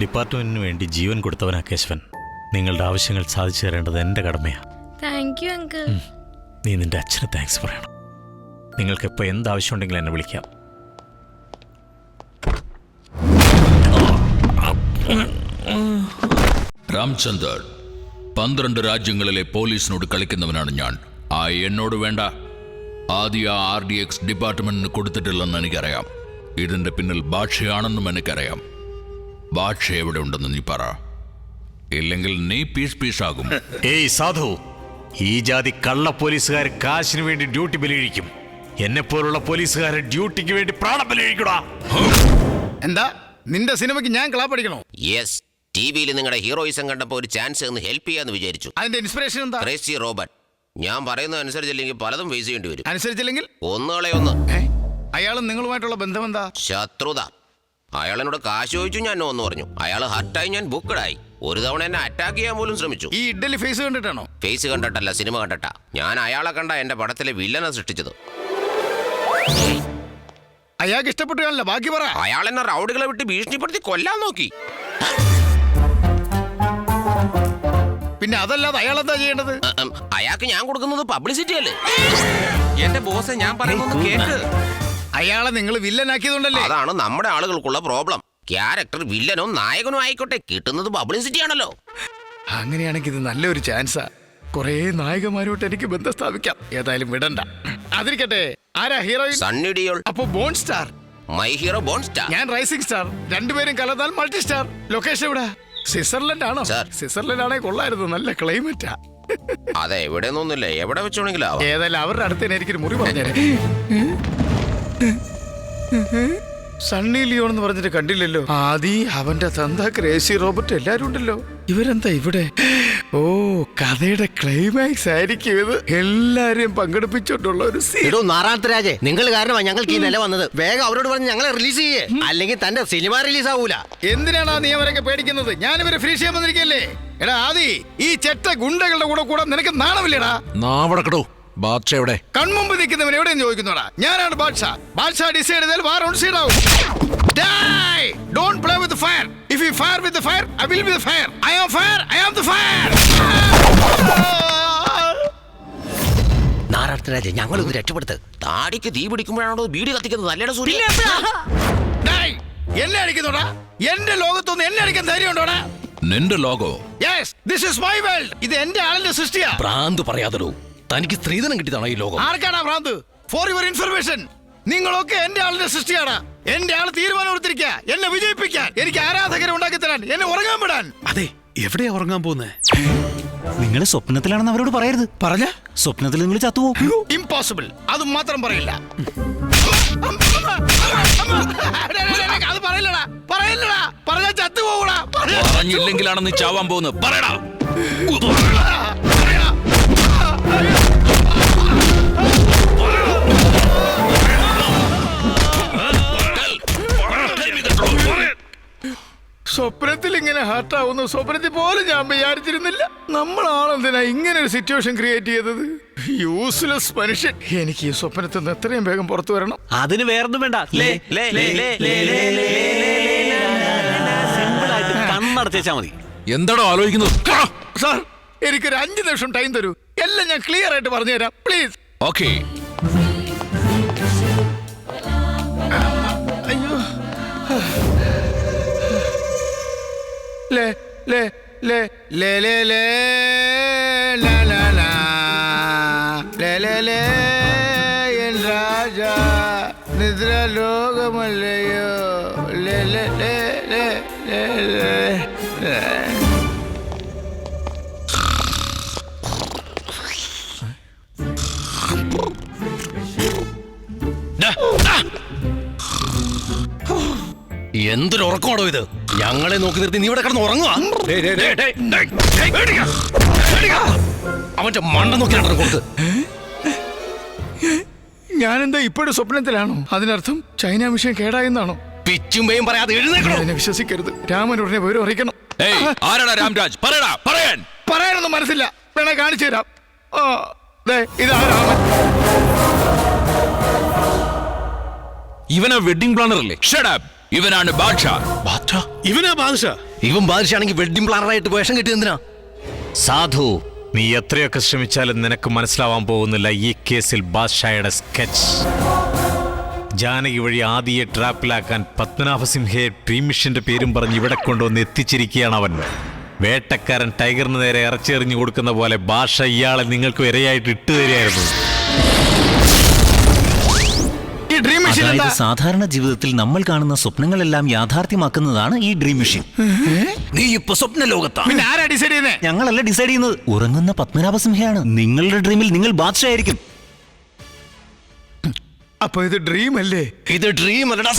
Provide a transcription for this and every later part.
ഡിപ്പാർട്ട്മെന്റിന് വേണ്ടി ജീവൻ കൊടുത്തവനാ കേശവൻ. നിങ്ങളുടെ ആവശ്യങ്ങൾ സാധിച്ചു തരേണ്ടത് എൻ്റെ കടമയാണ്. Thank you uncle. നീ നിന്റെ അച്ഛന് താങ്ക്സ് പറയണം. നിങ്ങൾക്ക് എപ്പോൾ എന്താവശ്യം ഉണ്ടെങ്കിലും എന്നെ വിളിക്കാം. രാംചന്ദർ, 12 രാജ്യങ്ങളിലെ പോലീസിനോട് കളിക്കുന്നവനാണ് ഞാൻ. എന്നോട് വേണ്ട. ആദ്യ RDX ഡിപ്പാർട്ട്മെന്റിന് കൊടുത്തിട്ടില്ലെന്ന് എനിക്കറിയാം. ഇതിന്റെ പിന്നിൽ ഭാഷയാണെന്നും എനിക്കറിയാം. ഭാഷ എവിടെ ഉണ്ടെന്ന് നീ പറ, ഇല്ലെങ്കിൽ നീ പീസാകും. ഏയ് സാധു, ഈ ജാതി കള്ള പോലീസുകാർ കാശിന് വേണ്ടി ഡ്യൂട്ടി ബലിഴിക്കും. എന്നെപ്പോലുള്ള പോലീസുകാരെ ഡ്യൂട്ടിക്ക് വേണ്ടി പ്രാണം ബലിഴിക്കടാ. എന്താ നിന്റെ സിനിമയ്ക്ക് ഞാൻ ക്ലാപ്പടിക്കണോ? യെസ്, ടിവിയിൽ നിങ്ങളുടെ ഹീറോയിസം കണ്ടപ്പോൾ ഒരു ചാൻസ് ഒന്ന് ഹെൽപ്പ് ചെയ്യാന്ന് വിചാരിച്ചു. അതിന്റെ ഇൻസ്പിറേഷൻ എന്താ? Crazy Robert. ഞാൻ പറയുന്നത് അനുസരിച്ചില്ലെങ്കിൽ പലതും ഫേസ് ചെയ്യേണ്ടി വരും. അനുസരിച്ചില്ലെങ്കിൽ ഒന്നുകളെ ഒന്ന്. അയാളും നിങ്ങളുമായിട്ടുള്ള ബന്ധം എന്താ? ശത്രുത. അയാളെന്നോട് കാശ് ചോദിച്ചു, ഞാൻ ഒന്ന് പറഞ്ഞു. അയാൾ ഹർട്ടായി, ഞാൻ ബുക്കഡായി. ഒരു തവണ എന്നെ അറ്റാക്ക് ചെയ്യാൻ പോലും ശ്രമിച്ചു. ഈ ഇഡ്ഡലി ഫേസ് കണ്ടിട്ടാണോ? ഫേസ് കണ്ടിട്ടല്ല, സിനിമ കണ്ടിട്ടാ. ഞാൻ അയാളെ കണ്ട എന്റെ പടത്തിലെ വില്ലനെ സൃഷ്ടിച്ചത്. അയാൾക്ക് ഇഷ്ടപ്പെട്ടു കാണില്ല, ബാക്കി പറ. അയാൾ എന്നെ റൗഡികളെ വിട്ട് ഭീഷണിപ്പെടുത്തി കൊല്ലാൻ നോക്കി. പിന്നെ അതല്ലാതെ അയാൾ എന്താ ചെയ്യേണ്ടത്? അയാൾക്ക് ഞാൻ കൊടുക്കുന്നത് പബ്ലിസിറ്റി അല്ലേ? എന്റെ ബോസ്, ഞാൻ പറയുന്നത് കേക്ക്. അയാളെ നിങ്ങൾ വില്ലനാക്കിയതുകൊണ്ടല്ലേ? അതാണ് നമ്മുടെ ആളുകൾക്കുള്ള പ്രോബ്ലം. ക്യാരക്ടർ വില്ലനോ നായകനോ ആയിക്കോട്ടെ, കിട്ടുന്നത് പബ്ലിസിറ്റി ആണല്ലോ. അങ്ങനെയാണെങ്കിൽ ഇത് നല്ലൊരു ചാൻസാ. കുറെ നായകന്മാരോട്ട് എനിക്ക് ബന്ധം സ്ഥാപിക്കാം. ഏതായാലും വിടണ്ട. അതിരിക്കട്ടെ, ആരാ ഹീറോയിൻ? സണ്ണി ഡിയോൾ. അപ്പൊ bone star. My hero bone star. ഞാൻ റൈസിംഗ് സ്റ്റാർ. രണ്ടുപേരും കലർന്നാൽ മൾട്ടി സ്റ്റാർ. ലൊക്കേഷൻ എവിടെ? സ്വിറ്റ്സർലൻഡ് ആണോ? സ്വിറ്റ്സർലൻഡ് ആണേ കൊള്ളായിരുന്നു, നല്ല ക്ലൈമറ്റാ. അതെ, എവിടെ ഒന്നുമില്ല, എവിടെ വെച്ചോണെങ്കിലും. ഏതായാലും അവരുടെ അടുത്ത് തന്നെ എനിക്കൊരു മുറി പറഞ്ഞേ. സണ്ണി ലിയോൺ എന്ന് പറഞ്ഞിട്ട് കണ്ടില്ലല്ലോ. ആദി, അവന്റെ തന്ത, ക്രേസി റോബർട്ട്, എല്ലാരും ഉണ്ടല്ലോ. ഇവരെന്താ ഇവിടെ? ഓ, കഥയുടെ ക്ലൈമാക്സ് ആയിരിക്കും ഇത്. എല്ലാരെയും പങ്കെടുപ്പിച്ചോണ്ടുള്ള ഒരു സീൻ. നാരായണരാജേ, നിങ്ങൾ കാരണമാണ് ഞങ്ങൾക്ക് ഈ നില വന്നത്. വേഗം അവരോട് പറഞ്ഞ് ഞങ്ങളെ റിലീസ് ചെയ്യേ, അല്ലെങ്കിൽ തന്റെ സിനിമ റിലീസ് ആവൂല. എന്തിനാണ് നീ അവരൊക്കെ പേടിക്കുന്നത്? ഞാനിവരെ ഫ്രീ ചെയ്യാൻ വന്നിരിക്കല്ലേ. എടാ ആദി, ഈ ചെറ്റ ഗുണ്ടകളുടെ കൂടെ നിനക്ക് നാണമില്ലടാ. നാവടക്കടോ. ബാദ്ഷാ എവിടെ? കൺമുമ്പ് നിൽക്കുന്നവൻ എവിടെയെന്ന് ചോദിക്കുന്നോടാ. ഞാനാണ് ബാദ്ഷാ. ബാദ്ഷാ ഡിസൈഡ് ചെയ്താൽ വാർ ഓൺ സൈഡ് ആവും. Die! Don't play with the fire. If you fire with the fire, I will be the fire. I am fire. I am the fire. നാരായണരാജേ, ഞങ്ങളൊന്ന് രക്ഷപ്പെടുത്ത്. താടിക്ക് തീ പിടിക്കുമ്പോഴാണോ ബീഡി കത്തിക്കുന്നത്? നല്ലയുടെ സൂര്യ. എന്നെ അടിക്കുന്നോടാ? എന്റെ ലോകത്തൊന്ന് എന്നെ അടിക്കാൻ ധൈര്യം ഉണ്ടോടാ? നിന്റെ ലോകോ? Yes, this is my world. ഇത് എന്റെ ആളിന്റെ സൃഷ്ടിയാ. ഭ്രാന്ത് പറയാതടോ. തനിക്ക് സ്ത്രീധനം കിട്ടിയതാണോ ഈ ലോകം? ആർക്കാടാ ഭ്രാന്ത്? ഫോർ യുവർ ഇൻഫർമേഷൻ, നിങ്ങളൊക്കെ എന്റെ ആളിന്റെ സൃഷ്ടിയാണ്. എന്റെ ആള് തീരുമാനം എടുത്തിരിക്കുക എന്നെ വിജയിപ്പിക്കാൻ, എനിക്ക് ആരാധകരെ ഉണ്ടാക്കി തരാൻ, എന്നെ ഉറങ്ങാൻ വിടാൻ. അതെ, എവിടെയാ ഉറങ്ങാൻ പോകുന്നേ? നിങ്ങളെ സ്വപ്നത്തിലാണെന്ന് അവരോട് പറയരുത്. പറഞ്ഞ സ്വപ്നത്തിൽ നിങ്ങൾ ചത്തുപോകും. ഇംപോസിബിൾ. അത് മാത്രം പറയില്ല. അത് പറയില്ലടാ, പറയില്ലടാ. പറഞ്ഞാ ചത്തുപോകൂടാ. പറഞ്ഞില്ലെങ്കിലാണ് നീ ചാവാൻ പോകുന്നത്. പറയടാ. സ്വപ്നത്തിൽ ഇങ്ങനെ ഹാർട്ടാവുന്നു സ്വപ്നത്തിൽ പോലും ഞാൻ വിചാരിച്ചിരുന്നില്ല. നമ്മളാണെന്തിനാ ഇങ്ങനെ ഒരു സിറ്റുവേഷൻ ക്രിയേറ്റ് ചെയ്തത്? യൂസ്ലെസ് മനുഷ്യൻ. എനിക്ക് ഈ സ്വപ്നത്തിൽ നിന്ന് എത്രയും വേഗം പുറത്തു വരണം. അതിന് വേറൊന്നും വേണ്ട. സിമ്പിളായിട്ട് കണ്ണടച്ചാ മതി. എന്താണോ ആലോചിക്കുന്നത്? സാർ, എനിക്കൊരു 5 നിമിഷം ടൈം തരൂ. എല്ലാം ഞാൻ ക്ലിയർ ആയിട്ട് പറഞ്ഞു തരാം, പ്ലീസ്. ഓക്കെ. അയ്യോ, ലേ ലേ ലേ ലേ ലേ ലേ ലാ ലാ ലാ ലേ ലേ ലേ എൻ രാജാ നിദ്ര ലോകമല്ലയോ ലേ ലേ ലേ ലേ ലേ ലേ. എന്തൊരു ഉറക്കമാണോ ഇത്? ഞങ്ങളെ നോക്കി നിർത്തി നീ ഇവിടെ കിടന്ന് ഉറങ്ങുക? അവന്റെ മണ്ട നോക്കി നടന്നു കൊടുത്ത്. ഞാനെന്താ ഇപ്പോഴും സ്വപ്നത്തിലാണോ? അതിനർത്ഥം ചൈന മിഷൻ കേടായെന്നാണോ? പിച്ചുമ്പയും പറയാതെ എഴുന്നേക്കണോ? എന്നെ വിശ്വസിക്കരുത്. രാമൻ ഉടനെ വിവരം അറിയിക്കണം. ആരാടാ രാംരാജ്? പറയടാ. പറയാനൊന്നും മനസ്സില്ല, വേണേ കാണിച്ചു തരാം. ഇതാ രാമൻ. ഇവനാ വെഡിങ് പ്ലാനർ അല്ലേ? Shut up. ഇവനാണ് ബാദ്ഷാ. ഇവനാ ബാദുഷ. ഇവൻ ബാദുഷാണെങ്കിൽ വെഡിങ് പ്ലാനറായിട്ട് വേഷം കിട്ടിയ എന്തിനാ? സാധു, നീ എത്രയൊക്കെ ശ്രമിച്ചാലും നിനക്ക് മനസ്സിലാവാൻ പോകുന്നില്ല ഈ കേസിൽ ബാദ്ഷായുടെ സ്കെച്ച്. ജാനകി വഴി ആദിയെ ട്രാപ്പിലാക്കാൻ പത്മനാഭസിംഹയെ ഡ്രീം മിഷന്റെ പേരും പറഞ്ഞ് ഇവിടെ കൊണ്ടുവന്ന് എത്തിച്ചിരിക്കുകയാണ് അവൻ. വേട്ടക്കാരൻ ടൈഗറിന് നേരെ ഇറച്ചെറിഞ്ഞു കൊടുക്കുന്ന പോലെ ഭാഷ ഇയാളെ നിങ്ങൾക്ക് ഇരയായിട്ട് ഇട്ടു തരികയായിരുന്നു. ഈ ഡ്രീം മെഷീൻ എന്താ? സാധാരണ ജീവിതത്തിൽ നമ്മൾ കാണുന്ന സ്വപ്നങ്ങളെല്ലാം യാഥാർത്ഥ്യമാക്കുന്നതാണ് ഈ ഡ്രീം മെഷീൻ. നീ ഇപ്പൊ സ്വപ്ന ലോകത്താ. പിന്നെ ആരാ ഡിസൈഡ് ചെയ്യുന്നേ? ഞങ്ങളല്ല ഡിസൈഡ് ചെയ്യുന്നത്, ഉറങ്ങുന്ന പത്മനാഭസിംഹയാണ്. നിങ്ങളുടെ ഡ്രീമിൽ നിങ്ങൾ ബാദ്ഷാ ആയിരിക്കും. അപ്പൊ ഇത് ഡ്രീം അല്ലേ? ഇത് ഡ്രീം അല്ലടാ.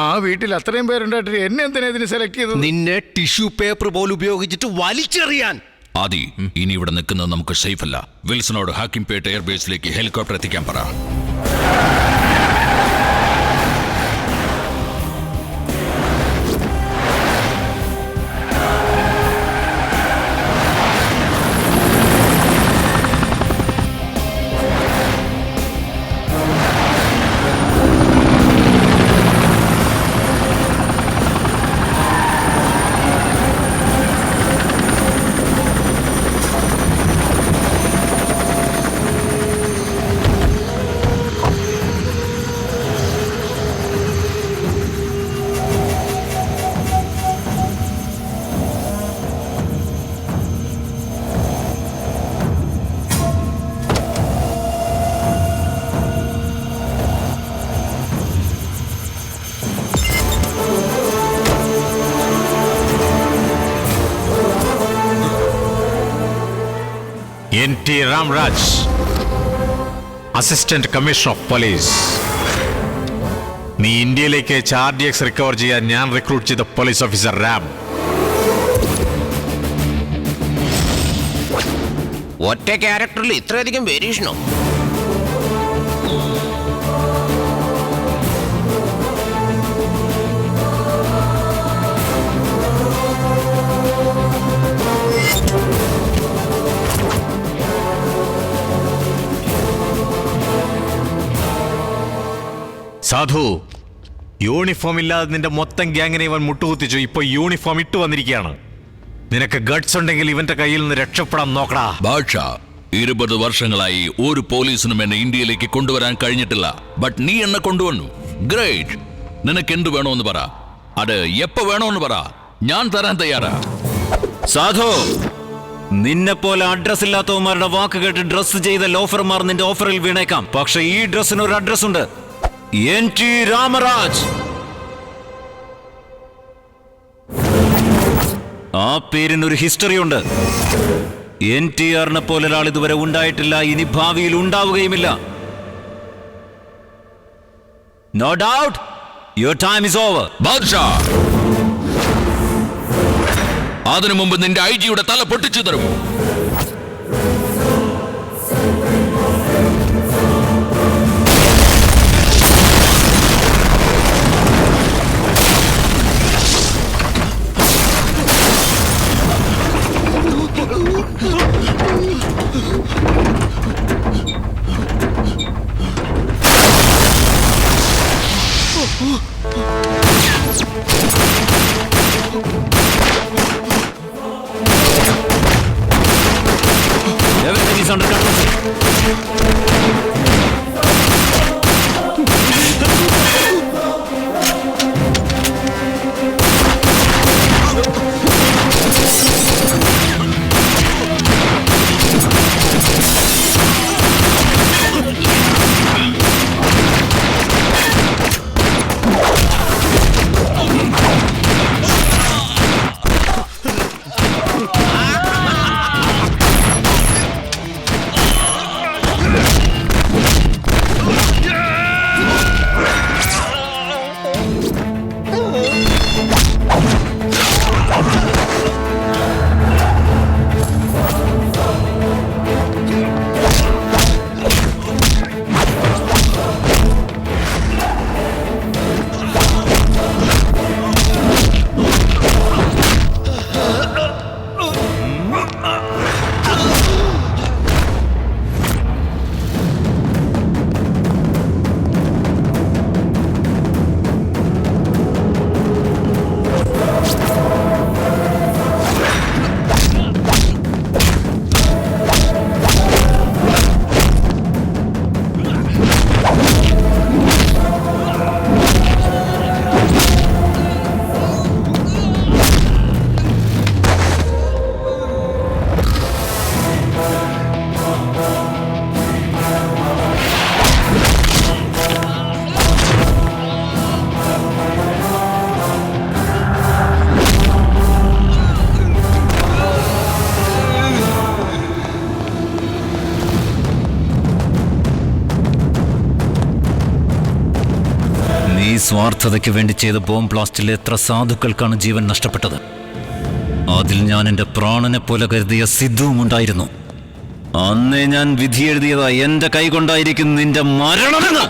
ആ വീട്ടിൽ അത്രയും പേരുണ്ടായിട്ട് എന്നെ എന്തിനാ ഇതിന് സെലക്ട് ചെയ്തത്? നിന്നെ ടിഷ്യൂ പേപ്പർ പോലും ഉപയോഗിച്ചിട്ട് വലിച്ചെറിയാൻ. ആദി, ഇനി ഇവിടെ നിൽക്കുന്നത് നമുക്ക് സേഫ് അല്ല. വിൽസണോട് ഹാക്കിംപേട്ട് എയർബേസിലേക്ക് ഹെലികോപ്റ്റർ എത്തിക്കാൻ പറ. NT Ramraj, assistant commissioner of police. നീ ഇന്ത്യയിലേക്ക് RDX റിക്കവർ ചെയ്യാൻ ഞാൻ റിക്രൂട്ട് ചെയ്ത പോലീസ് ഓഫീസർ രാം. ഒറ്റ ക്യാരക്ടറിൽ ഇത്രയധികം വേരിയേഷനോ? സാധു, യൂണിഫോം ഇല്ലാതെ നിന്റെ മൊത്തം ഗ്യാങ്ങിനെ ഇവൻ മുട്ടുകുത്തിച്ചു. ഇപ്പൊ യൂണിഫോം ഇട്ട് വന്നിരിക്കുകയാണ്. നിനക്ക് ഗട്ട്സ് ഉണ്ടെങ്കിൽ ഇവന്റെ കയ്യിൽ നിന്ന് രക്ഷപ്പെടാൻ നോക്കടാ. ബാദ്ഷാ, 20 വർഷങ്ങളായി ഒരു പോലീസിനും എന്നെ ഇന്ത്യയിലേക്ക് കൊണ്ടുവരാൻ കഴിഞ്ഞിട്ടില്ല. ബട്ട് നീ എന്നെ കൊണ്ടുവന്നു. ഗ്രേറ്റ്. നിനക്ക് എന്ത് വേണോന്ന് പറ, അത് എപ്പോ വേണോന്ന് പറ, ഞാൻ തരാൻ തയ്യാറാ. സാധു, നിന്നെ പോലെ അഡ്രസ് ഇല്ലാത്തവന്മാരുടെ വാക്ക് കേട്ട് ഡ്രസ് ചെയ്ത ലോഫർമാർ നിന്റെ ഓഫറിൽ വീണേക്കാം. പക്ഷെ ഈ ഡ്രസ്സിന് ഒരു അഡ്രസ് ഉണ്ട്. NT രാമരാജ്. ആ പേരിനൊരു ഹിസ്റ്ററി ഉണ്ട്. NTRനെ പോലെ ഒരാൾ ഇതുവരെ ഉണ്ടായിട്ടില്ല, ഇനി ഭാവിയിൽ ഉണ്ടാവുകയുമില്ല. No doubt your time is over. Badshah, അതിനു മുമ്പ് നിന്റെ IG-യുടെ തല പൊട്ടിച്ചു തരും. സ്വാർത്ഥതയ്ക്ക് വേണ്ടി ചെയ്ത ബോംബ് ബ്ലാസ്റ്റിൽ എത്ര സാധുക്കൾക്കാണ് ജീവൻ നഷ്ടപ്പെട്ടത്. അതിൽ ഞാൻ എന്റെ പ്രാണനെ പോലെ കരുതിയ സിദ്ധുവും ഉണ്ടായിരുന്നു. അന്നേ ഞാൻ വിധി എഴുതിയതാ എന്റെ കൈ കൊണ്ടായിരിക്കും നിന്റെ മരണമെന്ന്.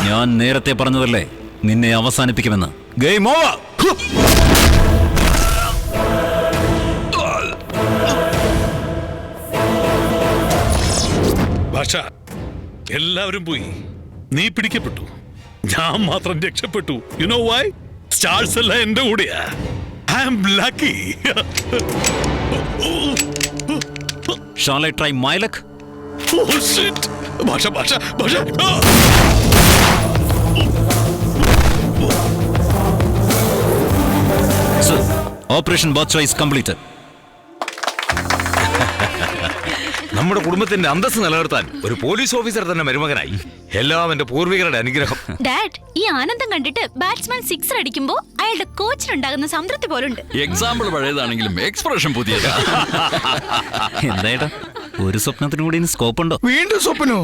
ഞാൻ നേരത്തെ പറഞ്ഞതല്ലേ നിന്നെ അവസാനിപ്പിക്കുമെന്ന്. Game over. ഭാഷ, എല്ലാവരും പോയി, നീ പിടിക്കപ്പെട്ടു, ഞാൻ മാത്രം രക്ഷപ്പെട്ടു. You know Y? സ്റ്റാർസ് എല്ലാം എന്റെ കൂടെയാ. I am lucky. Shall I try my luck? Oh shit! ഭാഷ ഭാഷ ഭാഷ. So, Operation Bacha is completed. നമ്മുടെ കുടുംബത്തിന്റെ അന്തസ്സ് നിലനിർത്താൻ ഒരു പോലീസ് ഓഫീസർ തന്നെ മരുമകനായി. എല്ലാം എന്റെ പൂർവികരുടെ അനുഗ്രഹം. ഡാഡ്, ഈ ആനന്ദം കണ്ടിട്ട് ബാറ്റ്സ്മാൻ സിക്സർ അടിക്കുമ്പോ അയാളുടെ കോച്ചിനുണ്ടാകുന്ന സംതൃപ്തി പോലുണ്ട്. എക്സാമ്പിൾ പഴയതാണെങ്കിലും എക്സ്പ്രഷൻ പുതിയതാ. എന്താ ഒരു സ്വപ്നത്തിന് കൂടി സ്കോപ്പ് ഉണ്ടോ? വീണ്ടും സ്വപ്നോ?